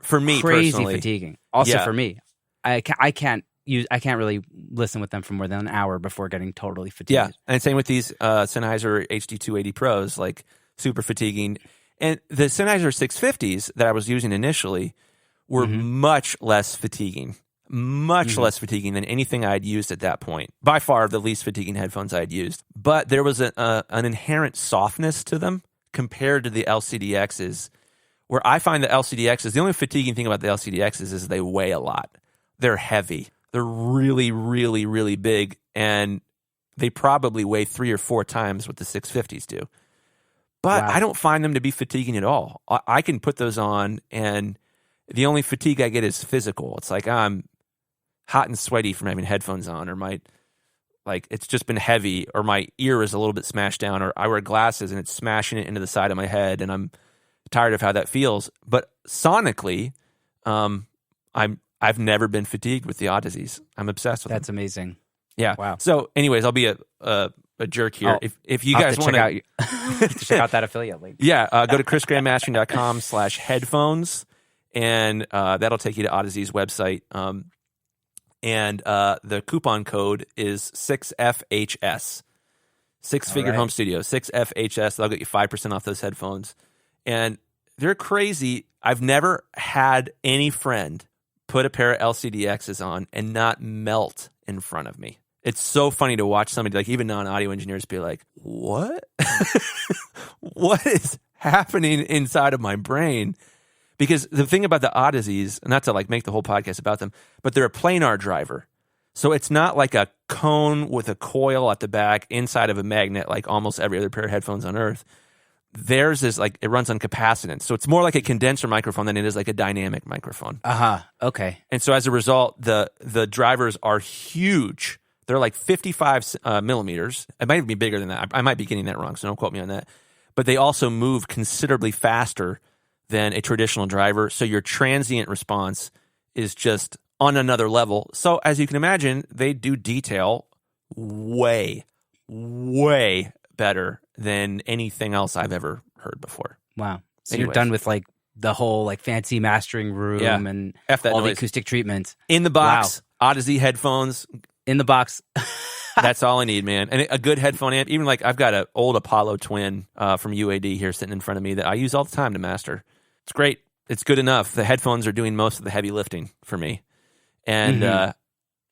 For me crazy personally. fatiguing. Also Yeah. for me, I can't really listen with them for more than an hour before getting totally fatigued. Yeah, and same with these Sennheiser HD280 Pros, like super fatiguing. And the Sennheiser 650s that I was using initially were much less fatiguing, less fatiguing than anything I'd used at that point. By far, the least fatiguing headphones I'd used. But there was an inherent softness to them compared to the LCDXs, where I find the LCDXs, the only fatiguing thing about the LCDXs is they weigh a lot. They're heavy. They're really, really, really big, and they probably weigh 3 or 4 times what the 650s do. But Wow. I don't find them to be fatiguing at all. I can put those on, and the only fatigue I get is physical. It's like I'm hot and sweaty from having headphones on, or it's just been heavy, or my ear is a little bit smashed down, or I wear glasses and it's smashing it into the side of my head, and I'm tired of how that feels. But sonically, I've never been fatigued with the Odysseys. I'm obsessed with them. That's amazing. Yeah. Wow. So, anyways, I'll be a jerk here. If you guys want to check out that affiliate link. Yeah, go to chrisgrandmastering.com/headphones, and that'll take you to Odyssey's website. And the coupon code is 6FHS, six-figure home studio, 6FHS. That'll get you 5% off those headphones. And they're crazy. I've never had any friend put a pair of LCDXs on and not melt in front of me. It's so funny to watch somebody, like even non-audio engineers, be like, what? What is happening inside of my brain? Because the thing about the Odysseys, not to like make the whole podcast about them, but they're a planar driver. So it's not like a cone with a coil at the back inside of a magnet like almost every other pair of headphones on Earth. Theirs is like, it runs on capacitance. So it's more like a condenser microphone than it is like a dynamic microphone. Okay. And so as a result, the drivers are huge. They're like 55 millimeters. It might even be bigger than that. I might be getting that wrong, so don't quote me on that. But they also move considerably faster than a traditional driver. So your transient response is just on another level. So as you can imagine, they do detail way, way better than anything else I've ever heard before. Wow. So Anyways. You're done with like the whole like fancy mastering room and all the acoustic treatment. In the box, Odyssey headphones. In the box. That's all I need, man. And a good headphone amp. Even like I've got an old Apollo Twin from UAD here sitting in front of me that I use all the time to master. It's great. It's good enough. The headphones are doing most of the heavy lifting for me. And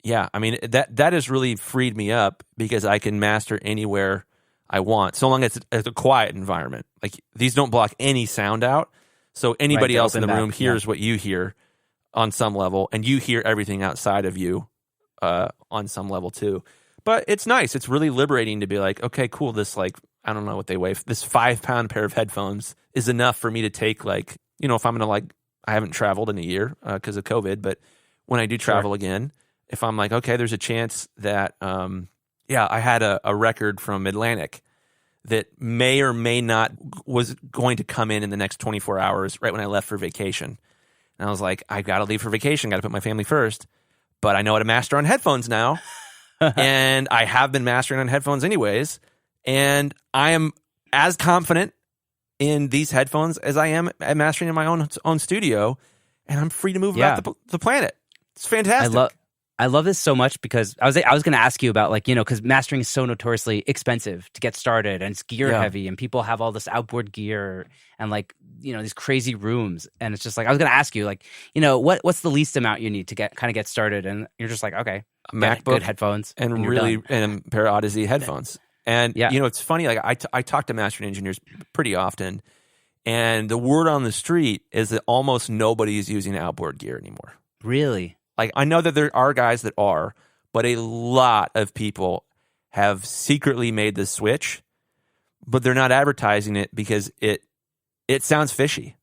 yeah, I mean, that has really freed me up because I can master anywhere I want, so long as it's a quiet environment. Like these don't block any sound out, so anybody else in the room hears what you hear on some level, and you hear everything outside of you on some level too. But it's nice. It's really liberating to be like, okay, cool. This like, I don't know what they weigh. This 5-pound pair of headphones is enough for me to take like, you know, if I'm going to like, I haven't traveled in a year because of COVID, but when I do travel again, if I'm like, okay, there's a chance that, I had a record from Atlantic that may or may not was going to come in the next 24 hours right when I left for vacation. And I was like, I got to leave for vacation, got to put my family first. But I know how to master on headphones now. And I have been mastering on headphones anyways. And I am as confident in these headphones as I am at mastering in my own studio. And I'm free to move about the planet. It's fantastic. I love this so much because I was going to ask you about like, you know, because mastering is so notoriously expensive to get started and it's gear heavy and people have all this outboard gear and like, you know, these crazy rooms. And it's just like, I was going to ask you like, you know, what's the least amount you need to get started? And you're just like, okay, MacBook, good headphones and a pair of Odyssey headphones. And, you know, it's funny, like I talk to mastering engineers pretty often and the word on the street is that almost nobody is using outboard gear anymore. Really? Like, I know that there are guys that are, but a lot of people have secretly made the switch, but they're not advertising it because it sounds fishy.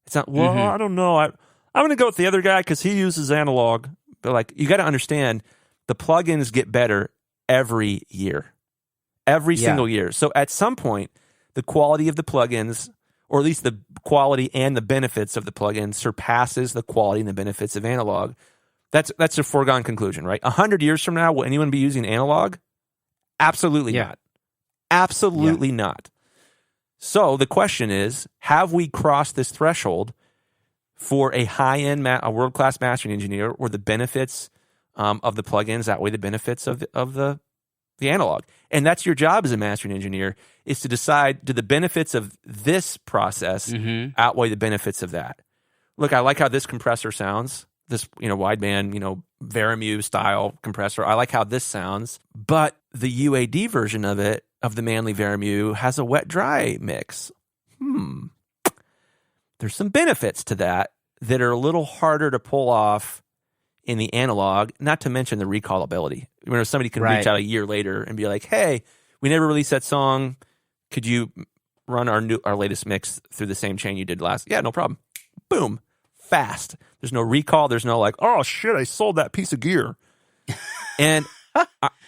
It's not, well, I don't know. I'm going to go with the other guy because he uses analog. But, like, you got to understand, the plugins get better every year. Every single year. So, at some point, the quality of the plugins, or at least the quality and the benefits of the plugins, surpasses the quality and the benefits of analog. That's a foregone conclusion, right? 100 years from now, will anyone be using analog? Absolutely not. Absolutely not. So the question is, have we crossed this threshold for a high-end, a world-class mastering engineer, or the benefits of the plugins outweigh the benefits of the analog. And that's your job as a mastering engineer, is to decide, do the benefits of this process outweigh the benefits of that? Look, I like how this compressor sounds, this wideband, Veramue style compressor. I like how this sounds, but the UAD version of it, of the Manley Veramue, has a wet-dry mix. There's some benefits to that are a little harder to pull off in the analog, not to mention the recallability. Somebody can reach out a year later and be like, hey, we never released that song. Could you run our latest mix through the same chain you did last? Yeah, no problem. Boom. Fast. There's no recall. There's no like, oh, shit, I sold that piece of gear. And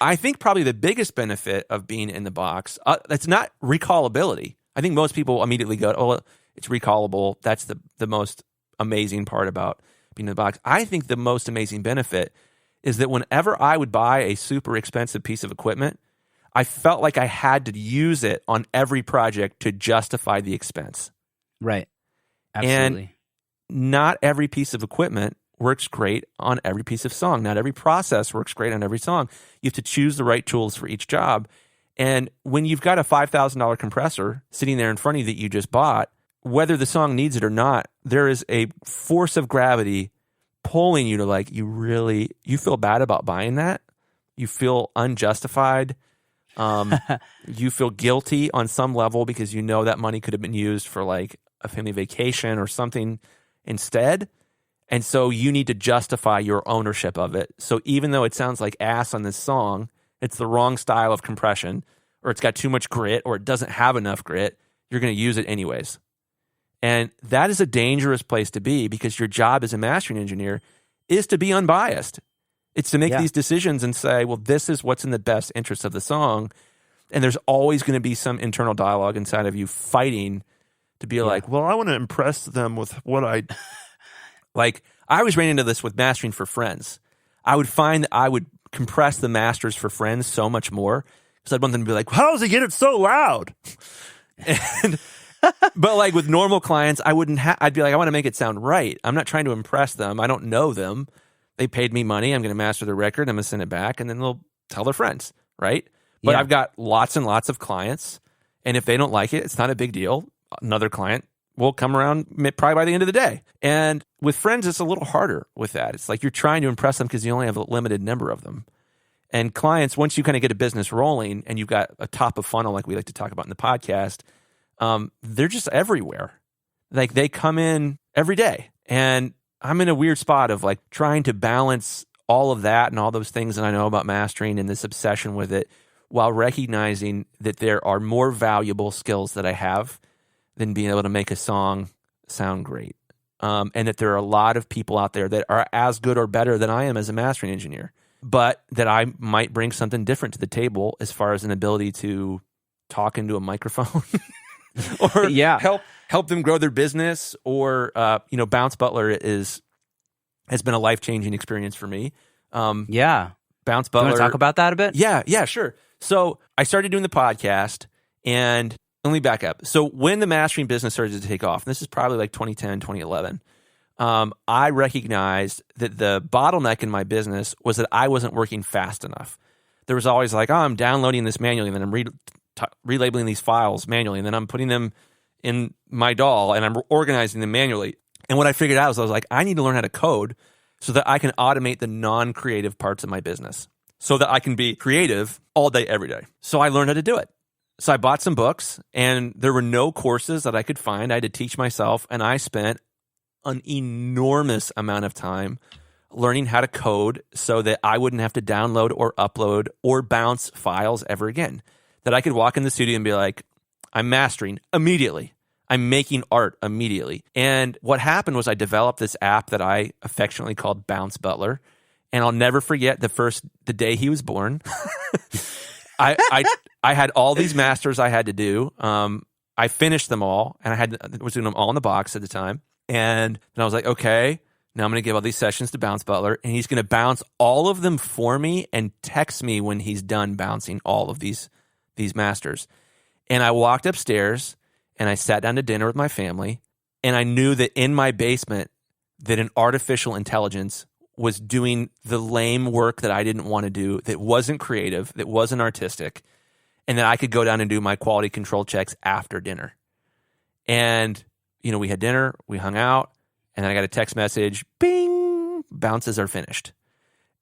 I think probably the biggest benefit of being in the box, that's not recallability. I think most people immediately go, oh, it's recallable. That's the most amazing part about being in the box. I think the most amazing benefit is that whenever I would buy a super expensive piece of equipment, I felt like I had to use it on every project to justify the expense. Right. Absolutely. And not every piece of equipment works great on every piece of song. Not every process works great on every song. You have to choose the right tools for each job. And when you've got a $5,000 compressor sitting there in front of you that you just bought, whether the song needs it or not, there is a force of gravity pulling you to like, you feel bad about buying that. You feel unjustified. You feel guilty on some level because you know that money could have been used for like a family vacation or something instead. And so you need to justify your ownership of it. So even though it sounds like ass on this song, it's the wrong style of compression, or it's got too much grit, or it doesn't have enough grit, you're going to use it anyways. And that is a dangerous place to be, because your job as a mastering engineer is to be unbiased. It's to make these decisions and say, well, this is what's in the best interest of the song. And there's always going to be some internal dialogue inside of you fighting to be like, well, I want to impress them with what I... Like, I always ran into this with mastering for friends. I would find that I would compress the masters for friends so much more because I'd want them to be like, how does he get it so loud? But like with normal clients, I wouldn't I'd be like, I want to make it sound right. I'm not trying to impress them. I don't know them. They paid me money. I'm going to master their record. I'm going to send it back, and then they'll tell their friends, right? But I've got lots and lots of clients, and if they don't like it, it's not a big deal. Another client will come around probably by the end of the day. And with friends, it's a little harder with that. It's like you're trying to impress them because you only have a limited number of them. And clients, once you kind of get a business rolling and you've got a top of funnel, like we like to talk about in the podcast, they're just everywhere. Like they come in every day. And I'm in a weird spot of like trying to balance all of that and all those things that I know about mastering and this obsession with it, while recognizing that there are more valuable skills that I have than being able to make a song sound great. And that there are a lot of people out there that are as good or better than I am as a mastering engineer, but that I might bring something different to the table as far as an ability to talk into a microphone or help them grow their business, or Bounce Butler has been a life-changing experience for me. Bounce Butler. You want to talk about that a bit? Yeah, sure. So I started doing the podcast, and let me back up. So when the mastering business started to take off, and this is probably like 2010, 2011, I recognized that the bottleneck in my business was that I wasn't working fast enough. There was always like, I'm downloading this manually, and then I'm relabeling these files manually, and then I'm putting them in my DAW, and I'm organizing them manually. And what I figured out was I was like, I need to learn how to code so that I can automate the non-creative parts of my business, so that I can be creative all day, every day. So I learned how to do it. So I bought some books, and there were no courses that I could find. I had to teach myself, and I spent an enormous amount of time learning how to code so that I wouldn't have to download or upload or bounce files ever again. That I could walk in the studio and be like, I'm mastering immediately. I'm making art immediately. And what happened was I developed this app that I affectionately called Bounce Butler. And I'll never forget the day he was born. I had all these masters I had to do. I finished them all, and I was doing them all in the box at the time. And then I was like, okay, now I'm going to give all these sessions to Bounce Butler, and he's going to bounce all of them for me and text me when he's done bouncing all of these masters. And I walked upstairs, and I sat down to dinner with my family, and I knew that in my basement that an artificial intelligence was doing the lame work that I didn't want to do, that wasn't creative, that wasn't artistic, and that I could go down and do my quality control checks after dinner. And, we had dinner, we hung out, and then I got a text message, bing, bounces are finished.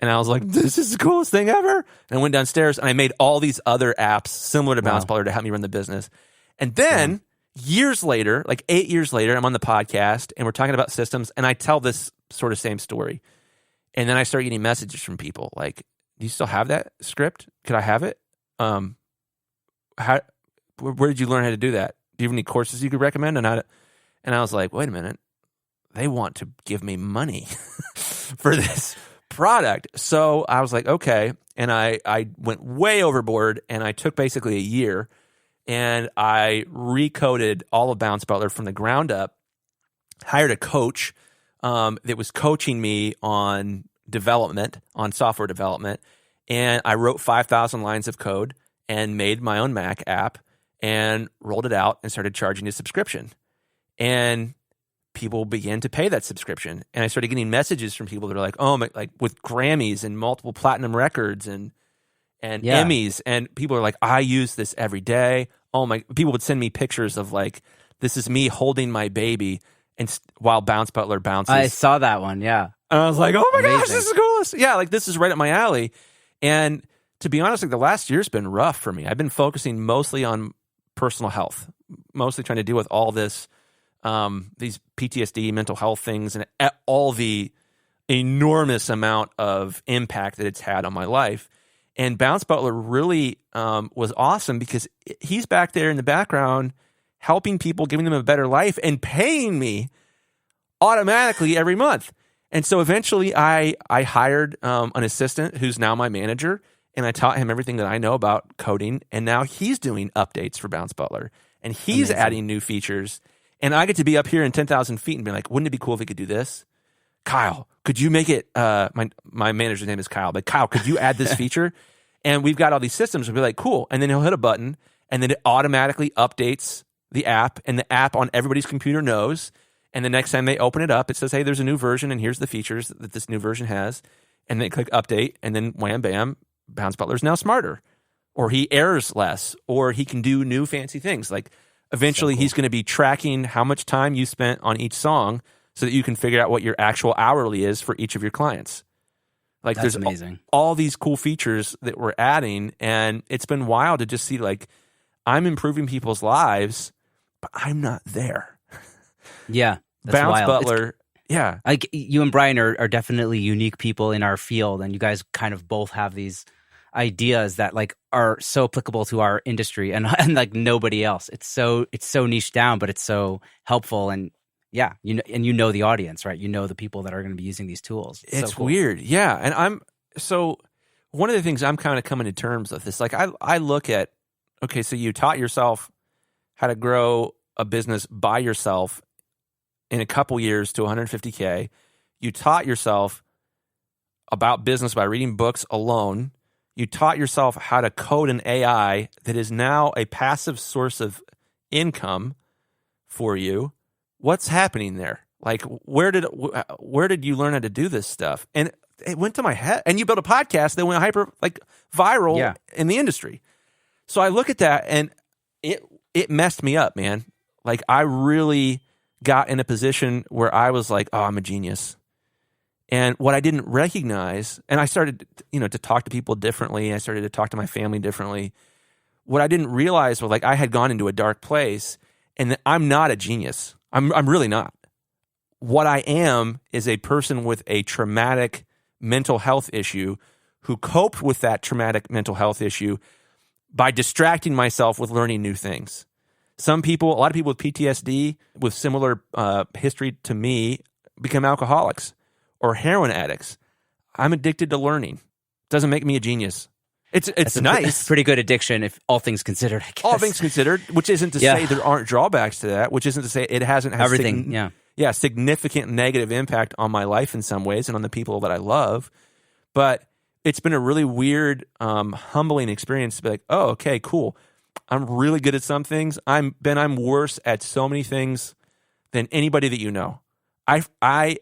And I was like, this is the coolest thing ever. And I went downstairs and I made all these other apps similar to Bounce Butler to help me run the business. And then years later, like 8 years later, I'm on the podcast and we're talking about systems and I tell this sort of same story. And then I start getting messages from people like, do you still have that script? Could I have it? Where did you learn how to do that? Do you have any courses you could recommend? And I was like, wait a minute. They want to give me money for this product. So I was like, okay. And I went way overboard and I took basically a year and I recoded all of Bounce Butler from the ground up, hired a coach that was coaching me on development, on software development. And I wrote 5,000 lines of code and made my own Mac app and rolled it out and started charging a subscription. And people began to pay that subscription. And I started getting messages from people that are like, oh, my, like with Grammys and multiple platinum records and Emmys. And people are like, I use this every day. Oh my, people would send me pictures of like, this is me holding my baby and while Bounce Butler bounces. I saw that one. Yeah. And I was like, oh my Amazing. gosh, this is the coolest. Yeah. Like this is right up my alley. And to be honest, like the last year's been rough for me. I've been focusing mostly on personal health, mostly trying to deal with all this, these PTSD, mental health things, and all the enormous amount of impact that it's had on my life. And Bounce Butler really was awesome because he's back there in the background helping people, giving them a better life, and paying me automatically every month. And so eventually I hired an assistant who's now my manager, and I taught him everything that I know about coding, and now he's doing updates for Bounce Butler, and he's adding new features. And I get to be up here in 10,000 feet and be like, wouldn't it be cool if we could do this? Kyle, could you make it, my manager's name is Kyle, but Kyle, could you add this feature? And we've got all these systems. We'll be like, cool. And then he'll hit a button and then it automatically updates the app, and the app on everybody's computer knows. And the next time they open it up, it says, hey, there's a new version and here's the features that this new version has. And they click update and then wham, bam, Bounce Butler's now smarter, or he errors less, or he can do new fancy things. Like eventually he's going to be tracking how much time you spent on each song so that you can figure out what your actual hourly is for each of your clients. Like That's there's amazing. All these cool features that we're adding, and it's been wild to just see like I'm improving people's lives, but I'm not there. Yeah. That's Bounce wild. Butler. Yeah. Like you and Brian are definitely unique people in our field, and you guys kind of both have these ideas that like are so applicable to our industry and like nobody else. It's so niche down, but it's so helpful. And yeah, you know the audience, right? You know the people that are going to be using these tools. It's so cool. weird. Yeah. And one of the things I'm kind of coming to terms with this, like I look at, okay, so you taught yourself how to grow a business by yourself in a couple years to 150K. You taught yourself about business by reading books alone. You taught yourself how to code an AI that is now a passive source of income for you. What's happening there? Like, where did you learn how to do this stuff? And it went to my head. And you built a podcast that went viral in the industry. So I look at that and it messed me up, man. Like I really got in a position where I was like, oh, I'm a genius. And what I didn't recognize, and I started, to talk to people differently. I started to talk to my family differently. What I didn't realize was like I had gone into a dark place, and that I'm not a genius. I'm really not. What I am is a person with a traumatic mental health issue who coped with that traumatic mental health issue by distracting myself with learning new things. A lot of people with PTSD, with similar history to me, become alcoholics or heroin addicts. I'm addicted to learning. Doesn't make me a genius. It's nice. It's a pretty good addiction, if all things considered, I guess. All things considered, which isn't to say there aren't drawbacks to that, which isn't to say it hasn't had significant negative impact on my life in some ways and on the people that I love. But it's been a really weird, humbling experience to be like, oh, okay, cool. I'm really good at some things. I'm worse at so many things than anybody that you know. I